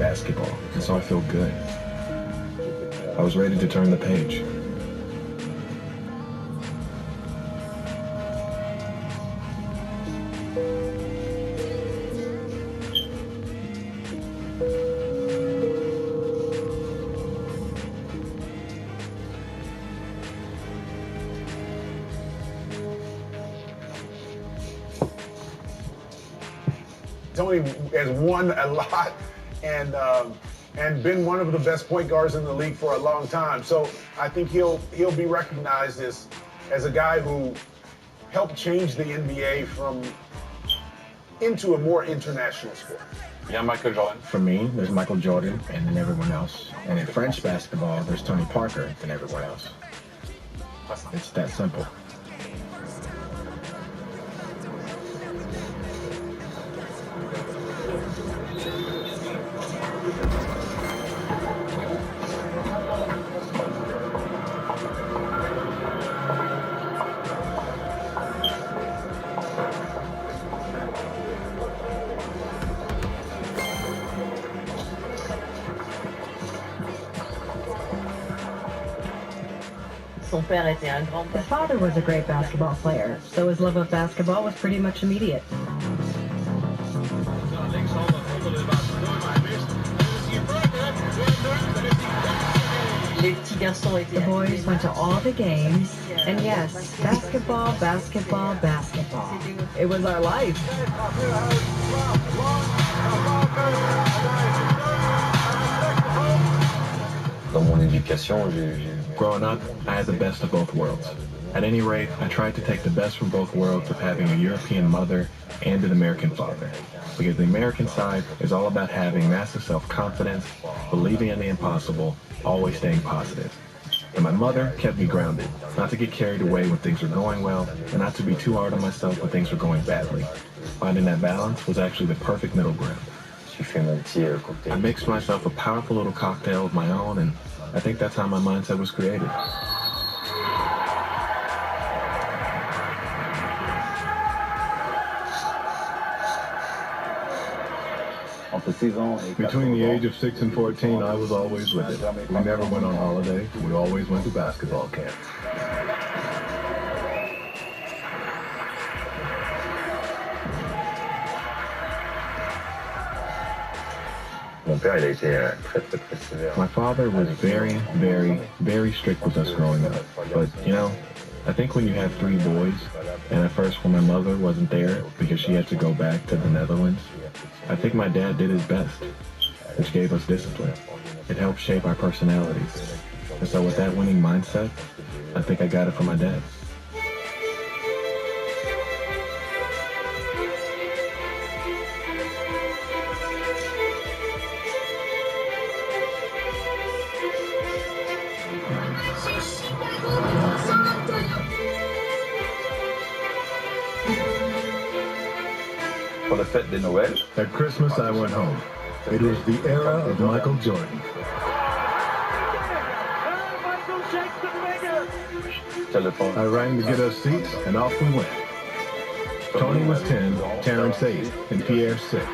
basketball, and so I feel good. I was ready to turn the page. Tony has won a lot and been one of the best point guards in the league for a long time. So I think he'll be recognized as a guy who helped change the NBA into a more international sport. Yeah, Michael Jordan. For me, there's Michael Jordan and then everyone else. And in French basketball, there's Tony Parker and everyone else. It's that simple. His father was a great basketball player, so his love of basketball was pretty much immediate. The boys went to all the games, and yes, basketball, basketball, basketball. It was our life. Growing up, I had the best of both worlds. At any rate, I tried to take the best from both worlds of having a European mother and an American father. Because the American side is all about having massive self-confidence, believing in the impossible, always staying positive. And my mother kept me grounded, not to get carried away when things were going well, and not to be too hard on myself when things were going badly. Finding that balance was actually the perfect middle ground. I mixed myself a powerful little cocktail of my own, and I think that's how my mindset was created. Between the age of 6 and 14, I was always with it. We never went on holiday. We always went to basketball camp. My father was very, very, very strict with us growing up. But, you know, I think when you have 3 boys, and at first when my mother wasn't there because she had to go back to the Netherlands, I think my dad did his best, which gave us discipline. It helped shape our personalities. And so with that winning mindset, I think I got it from my dad. At Christmas, I went home. It was the era of Michael Jordan. I rang to get us seats, and off we went. Tony was 10, Terrence 8, and Pierre 6.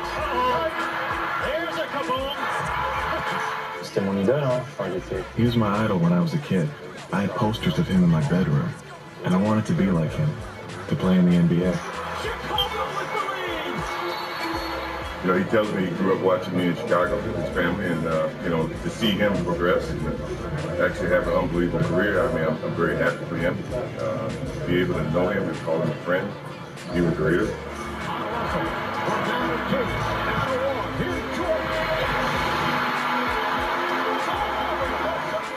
He was my idol when I was a kid. I had posters of him in my bedroom, and I wanted to be like him, to play in the NBA. You know, he tells me he grew up watching me in Chicago with his family, and you know, to see him progress and actually have an unbelievable career. I mean, I'm very happy for him. To be able to know him and call him a friend, he was great.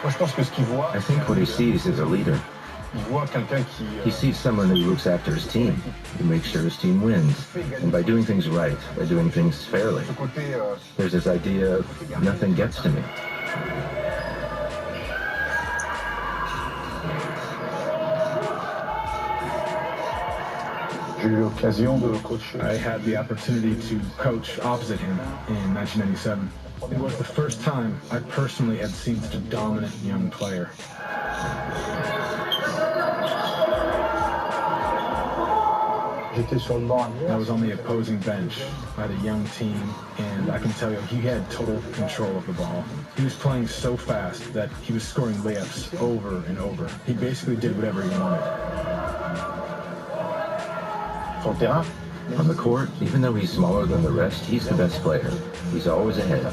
I think what he sees is a leader. He sees someone who looks after his team, who makes sure his team wins, and by doing things right, by doing things fairly. There's this idea of nothing gets to me. I had the opportunity to coach opposite him in 1997. It was the first time I personally had seen such a dominant young player. I was on the opposing bench. I had a young team, and I can tell you, he had total control of the ball. He was playing so fast that he was scoring layups over and over. He basically did whatever he wanted. On the court, even though he's smaller than the rest, he's the best player. He's always ahead.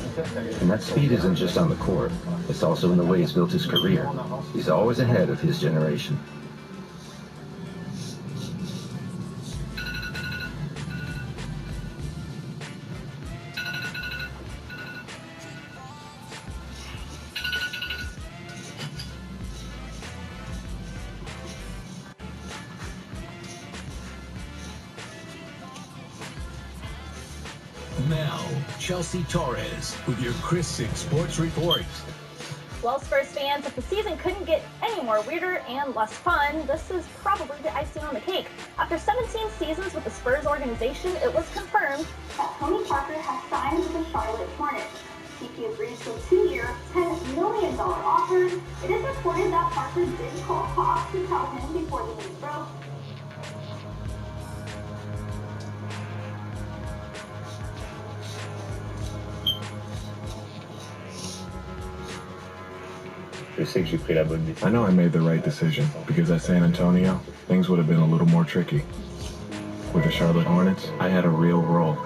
And that speed isn't just on the court. It's also in the way he's built his career. He's always ahead of his generation. Now, Chelsea Torres with your Chris 6 Sports Report. Well, Spurs fans, if the season couldn't get any more weirder and less fun, this is probably the icing on the cake. After 17 seasons with the Spurs organization, it was confirmed that Tony Parker has signed with the Charlotte Hornets. TP agreed to a 2-year, $10 million offer. It is reported that Parker did call Pop to tell him before the news broke. I know I made the right decision because at San Antonio, things would have been a little more tricky. With the Charlotte Hornets, I had a real role.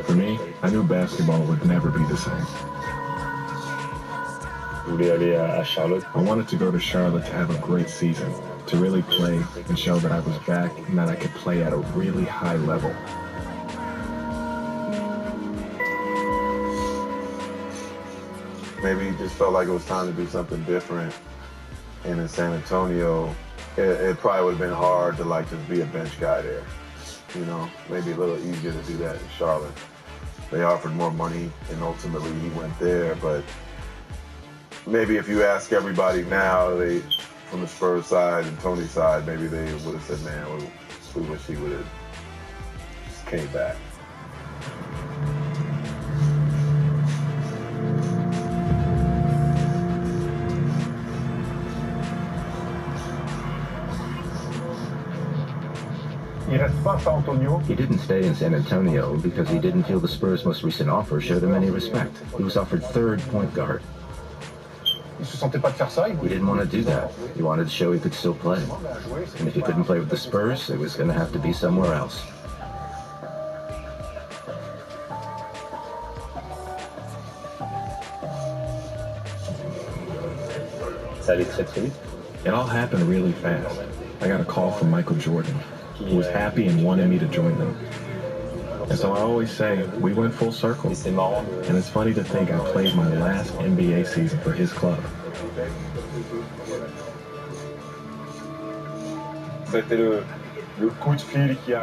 For me, I knew basketball would never be the same. I wanted to go to Charlotte to have a great season, to really play and show that I was back and that I could play at a really high level. Maybe he just felt like it was time to do something different. And in San Antonio, it probably would have been hard to just be a bench guy there. You know, maybe a little easier to do that in Charlotte. They offered more money and ultimately he went there. But maybe if you ask everybody now, from the Spurs side and Tony's side, maybe they would have said, man, we wish he would have just came back. He didn't stay in San Antonio because he didn't feel the Spurs' most recent offer showed him any respect. He was offered third point guard. He didn't want to do that. He wanted to show he could still play. And if he couldn't play with the Spurs, it was going to have to be somewhere else. It all happened really fast. I got a call from Michael Jordan, who was happy and wanted me to join them. And so I always say, we went full circle. And it's funny to think I played my last NBA season for his club. It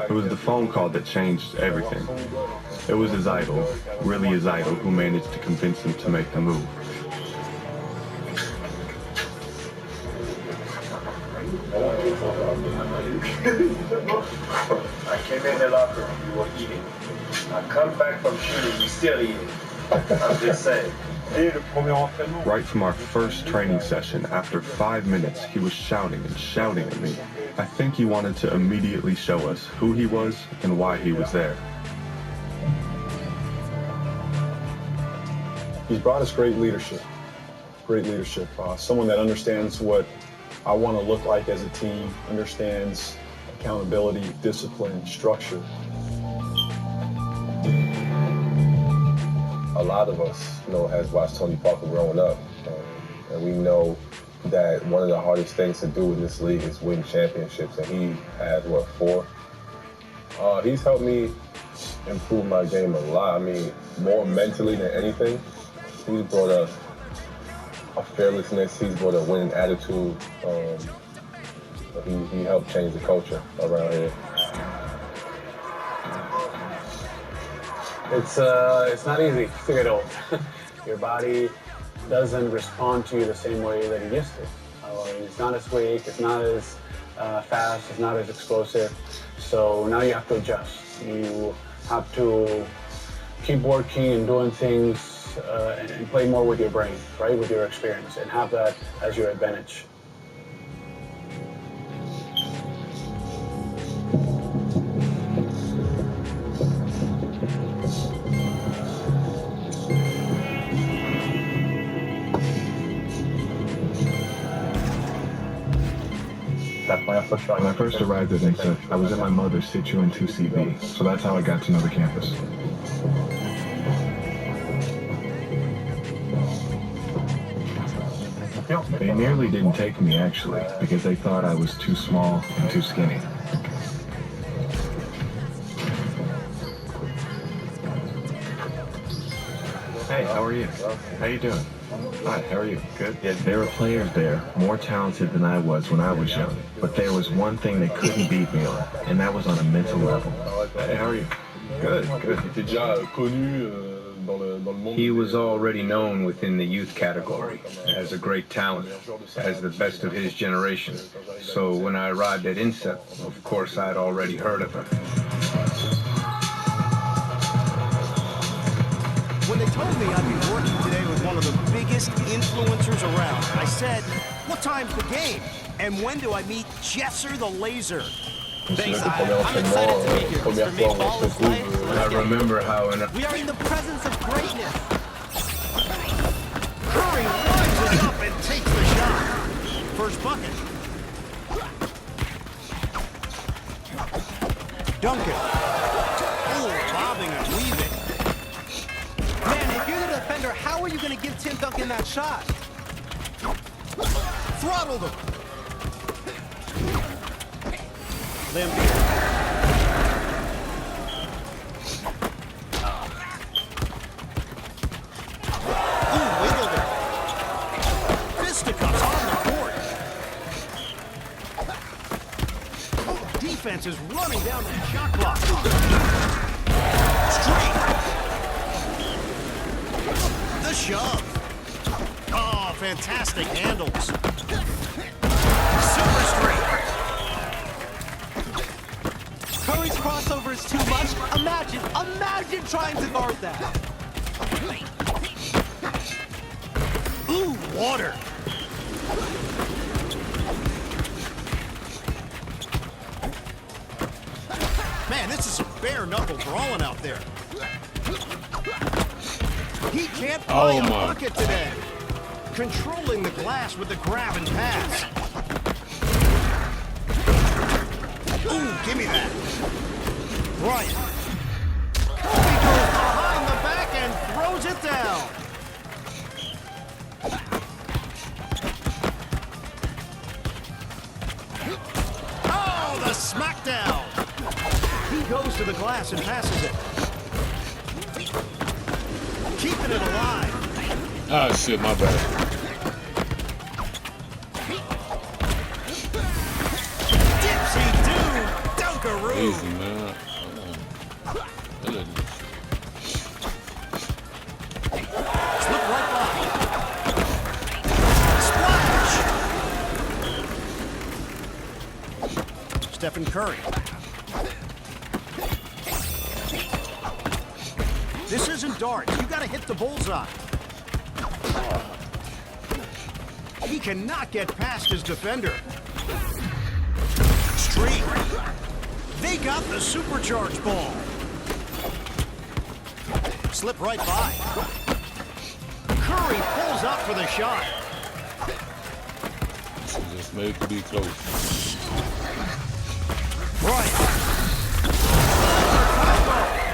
was the phone call that changed everything. It was his idol, really his idol, who managed to convince him to make the move. I came in the locker room, you were eating. I come back from shooting, you still eating. I'm just saying. Right from our first training session, after 5 minutes, he was shouting and shouting at me. I think he wanted to immediately show us who he was and why he was there. He's brought us great leadership. Someone that understands what I want to look like as a team, understands accountability, discipline, structure. A lot of us, has watched Tony Parker growing up, and we know that one of the hardest things to do in this league is win championships, and he has, 4? He's helped me improve my game a lot. I mean, more mentally than anything. He's brought a fearlessness, he's brought a winning attitude. He helped change the culture around here. It's not easy to get old. Your body doesn't respond to you the same way that it used to. It's not as quick, it's not as fast, it's not as explosive. So now you have to adjust. You have to keep working and doing things and play more with your brain, right, with your experience, and have that as your advantage. When I first arrived at INSET, I was at my mother's Citroen 2CV, so that's how I got to know the campus. They nearly didn't take me, actually, because they thought I was too small and too skinny. Hey, how are you? How you doing? Hi, how are you? Good? Yeah, there were players there, more talented than I was when I was young. But there was one thing they couldn't beat me on, and that was on a mental level. Hey, how are you? Good, good. He was already known within the youth category as a great talent, as the best of his generation. So when I arrived at INSET, of course I'd already heard of him. When they told me I'd be working today with one of the biggest influencers around, I said, what time's the game? And when do I meet Jesser the Laser? Thanks, I'm excited to be here. For me, ball is life. I remember how we are in the presence of greatness. Curry rises up and takes the shot. First bucket. Duncan. Oh, bobbing and weaving. Man, if you're the defender, how are you going to give Tim Duncan that shot? Throttled him. Lambeer. Ooh, wiggled it. Fisticuffs on the court. Defense is running down that shot clock. Straight. The shove. Oh, fantastic handles. Super straight. Curry's crossover is too much. Imagine trying to guard that. Ooh, water. Man, this is some bare knuckle brawling out there. He can't play a bucket today. Controlling the glass with the grab and pass. Ooh, give me that. Bryant. Kobe goes behind the back and throws it down. Oh, the smackdown. He goes to the glass and passes it. Keeping it alive. Ah, shit, my bad. Easy, man. Slip right by. Splash! Stephen Curry. This isn't darts. You gotta hit the bullseye. He cannot get past his defender. Streak. They got the supercharged ball. Slip right by. Curry pulls up for the shot. Just made it be close. Right.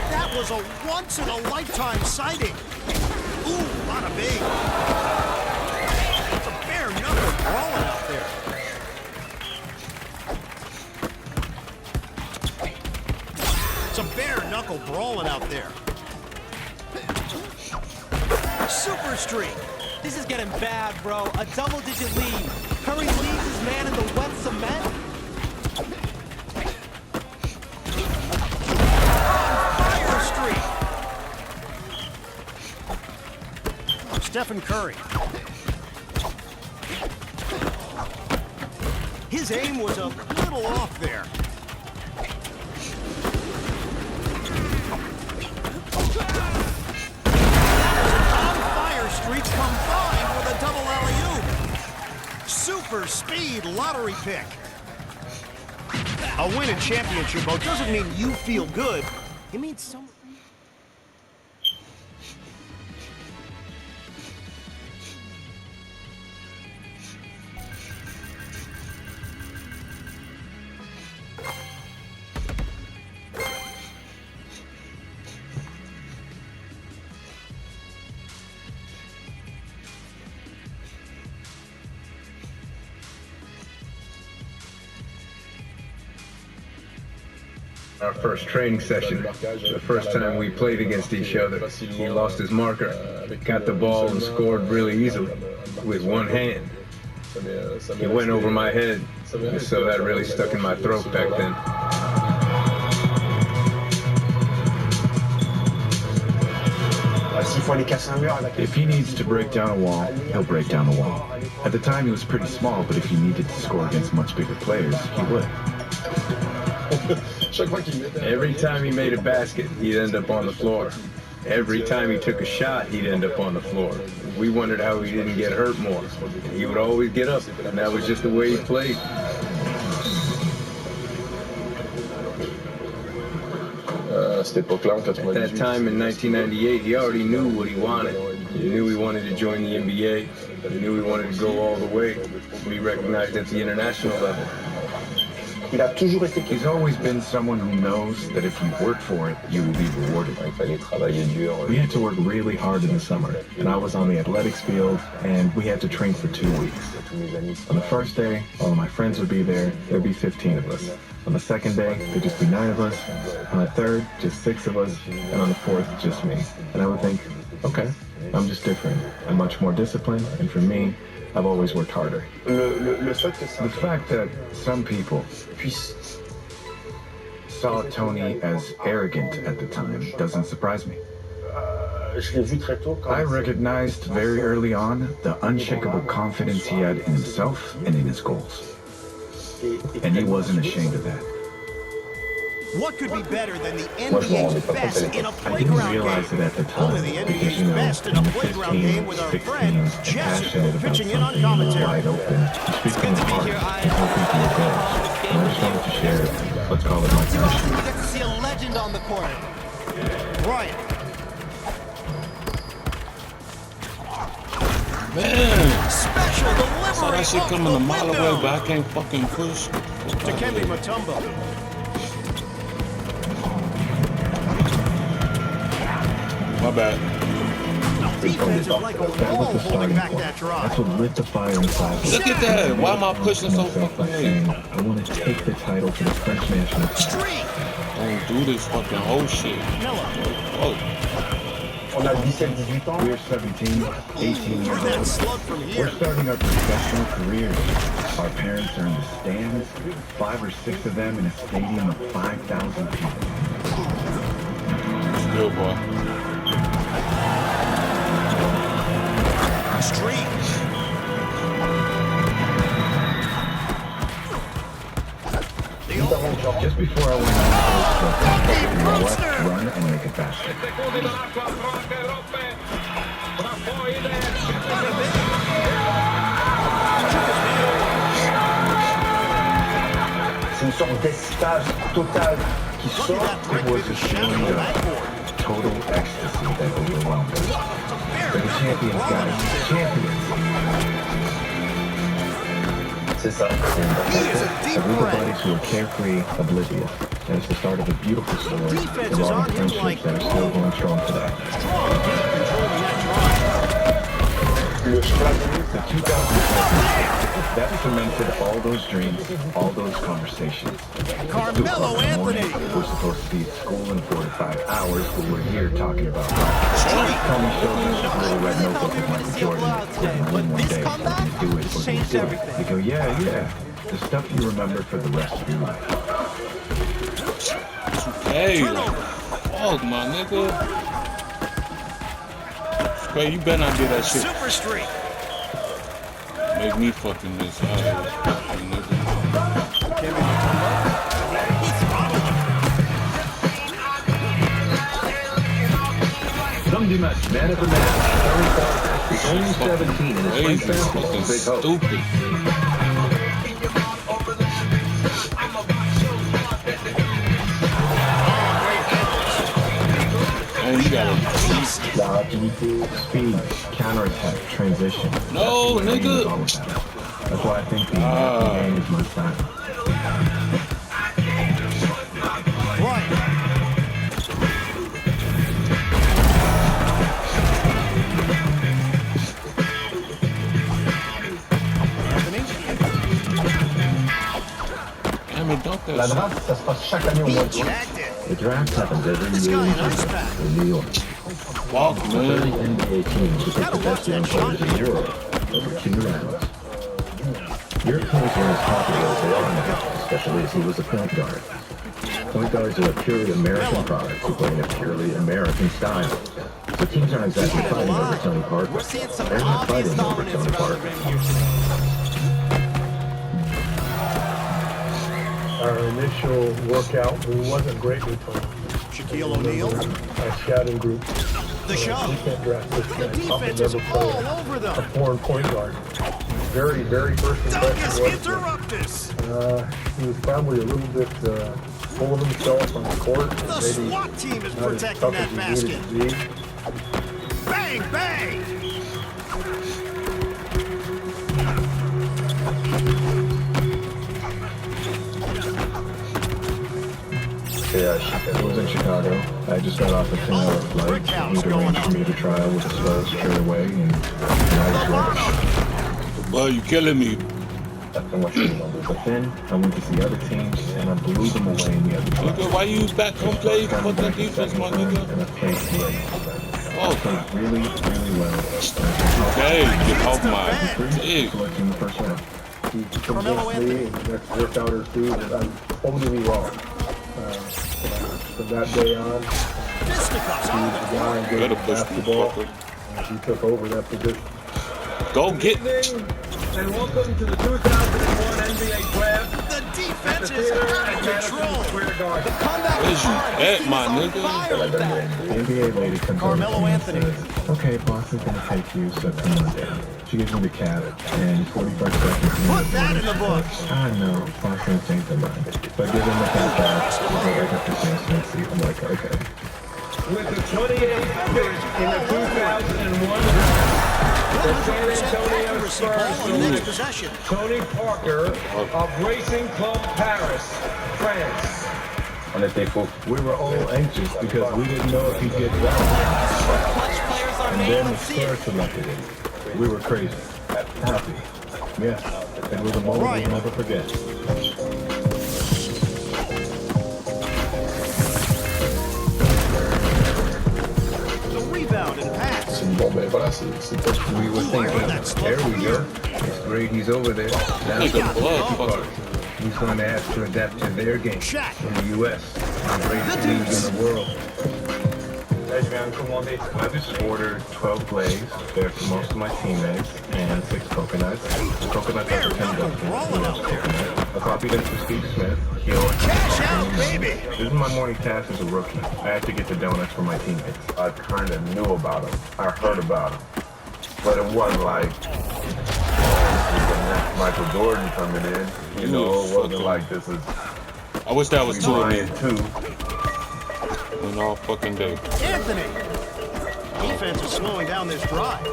That was a once-in-a-lifetime sighting. Ooh, bada bing. It's a bare knuckle brawling out there. It's a bare knuckle brawling out there. Super streak. This is getting bad, bro. A double-digit lead. Curry leaves his man in the wet cement. Fire streak. Stephen Curry. His aim was a little off there. That was a super speed lottery pick. A win in championship mode doesn't mean you feel good. It means so. Our first training session, the first time we played against each other, he lost his marker, got the ball and scored really easily with one hand. He went over my head, so that really stuck in my throat back then. If he needs to break down a wall, he'll break down the wall. At the time he was pretty small, but if he needed to score against much bigger players, he would. Every time he made a basket, he'd end up on the floor. Every time he took a shot, he'd end up on the floor. We wondered how he didn't get hurt more. He would always get up, and that was just the way he played. At that time in 1998, he already knew what he wanted. He knew he wanted to join the NBA. He knew he wanted to go all the way, be recognized at the international level. He's always been someone who knows that if you work for it, you will be rewarded. We had to work really hard in the summer, and I was on the athletics field, and we had to train for 2 weeks. On the first day, all of my friends would be there. There'd be 15 of us. On the second day, there'd just be 9 of us. On the third, just 6 of us. And on the fourth, just me. And I would think, okay, I'm just different. I'm much more disciplined, and for me, I've always worked harder. The fact that some people saw Tony as arrogant at the time doesn't surprise me. I recognized very early on the unshakable confidence he had in himself and in his goals. And he wasn't ashamed of that. What could be better than the NBA's best in a playground game? At the time, Only the NBA's best in a playground game with our friend Jesser pitching in on commentary. Wide open. He's speaking his heart. He's hoping for your goals. And I just wanted to share it. Let's call it my passion. We get to see a legend on the court. Bryant. Man, Special delivery. I saw that shit coming a mile away, but I can't fucking push. Dikembe Mutombo. My bad. Defense is like a wall holding back that drive. That's what lit the fire inside. Look at that. Why am I pushing so fucking late? I want to take the title for the French national team. Don't do this fucking whole shit. Oh. We're 17, 18 years old. We're starting our professional careers. Our parents are in the stands, 5 or 6 of them in a stadium of 5,000 people. Still, boy. Street. Just before I went on the left, run and make a basket. C'est une sorte d'espace total qui sort. It was a feeling of total ecstasy that overwhelmed us. They're the champions, guys. Champions. C'est ça. A group of buddies who are carefree, oblivious. And it's the start of a beautiful story involving friendships that are still going strong today. The 2000 that cemented all those dreams, all those conversations. Carmelo Anthony. We're supposed to be at school in 4 to 5 hours, but we're here talking about life. Tony showed us a little red notebook with Michael Jordan. We're going to win one day. We're going to do it. We're going to do it. They go, yeah. The stuff you remember for the rest of your life. Hey, fuck, my nigga. Wait, you better not do that shit. Super Street. Make me fucking miss out here, fucking nigga. Some do match, man of the match. He's only 17 and his Crazy, fucking stupid. Speed, counterattack, transition. No, nigga. That's why I think the game is my style. La draft, ça se passe chaque année au mois de juin. The draft happens every year in New York. Wow, 30 NBA teams to pick the best young players in Europe over 2 rounds. Europeans weren't as popular as they are now, especially as he was a point guard. Point guards are a purely American product who play in a purely American style. So teams aren't exactly fighting over Tony Parker. They're not fighting over Tony Parker. Our initial workout wasn't great with Tony. Shaquille O'Neal. Our scouting group. The shot. We can't draft this guy. The defense is all over them. A foreign point guard. Very, very first impression was he was probably a little bit full of himself on the court. The Maybe SWAT team is not as protecting tough that as he basket. needed to be. Bang, bang. Yeah, I was in Chicago. I just got off a 10-hour flight. He arranged for me to trial with the Spurs straight away, and I was rubbish. Well, you killing me. That's what you remember. But then I went to see other teams, and I blew them away in the other Nigga, trials. why you back home play for the defense, my nigga? And I played great. Oh, I played really, really well. Okay, get off my dick. Selecting the first round. He convinced me, and that's worked out or two, that I'm totally wrong. From that day on, he was the guy in good basketball. He took over that position. Go get. And welcome to the 2001 NBA Draft. The defense is out of control. The comeback Where's you at, my nigga? The NBA lady comes Carmelo Anthony. and says, okay, Boston's going to take you, so come on down. She gives me the cap, and 45 seconds. Put that in the book. I know, Boston changed their mind. So I give them the cap back, we go back up to San Francisco. I'm like, okay. With the 28th pick in the 2001 draft, the San Antonio Spurs select Tony Parker of Racing Club Paris, France. We were all anxious because we didn't know if he'd get drafted. And then the Spurs selected him. We were crazy. Happy. Yeah. It was a moment we'll never forget. The rebound and pass. We were thinking, there we go. It's great he's over there. Now he's going to have to adapt to their game in the U.S. The greatest league in the world. I just ordered 12 glaze. They're for most of my teammates, and 6 coconuts. Coconuts are for $10. A copy that's for Steve Smith. He ordered Cash out, baby! This is my morning task as a rookie. I had to get the donuts for my teammates. I kind of knew about him. I heard about him. But it wasn't like this is the next Michael Jordan coming in. You know, it wasn't like this is. I wish that was 2 of me. 2. And all fucking day. Anthony! Defense is slowing down this drive.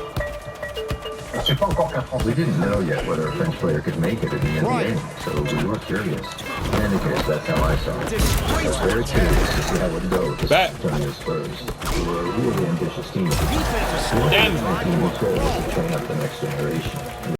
We didn't know yet whether a French player could make it in the NBA, so we were curious. In any case, that's how I saw it. I was very curious to see how it would go with the San Antonio Spurs. We were a really ambitious team. Defense is The team's goal was to train up the next generation.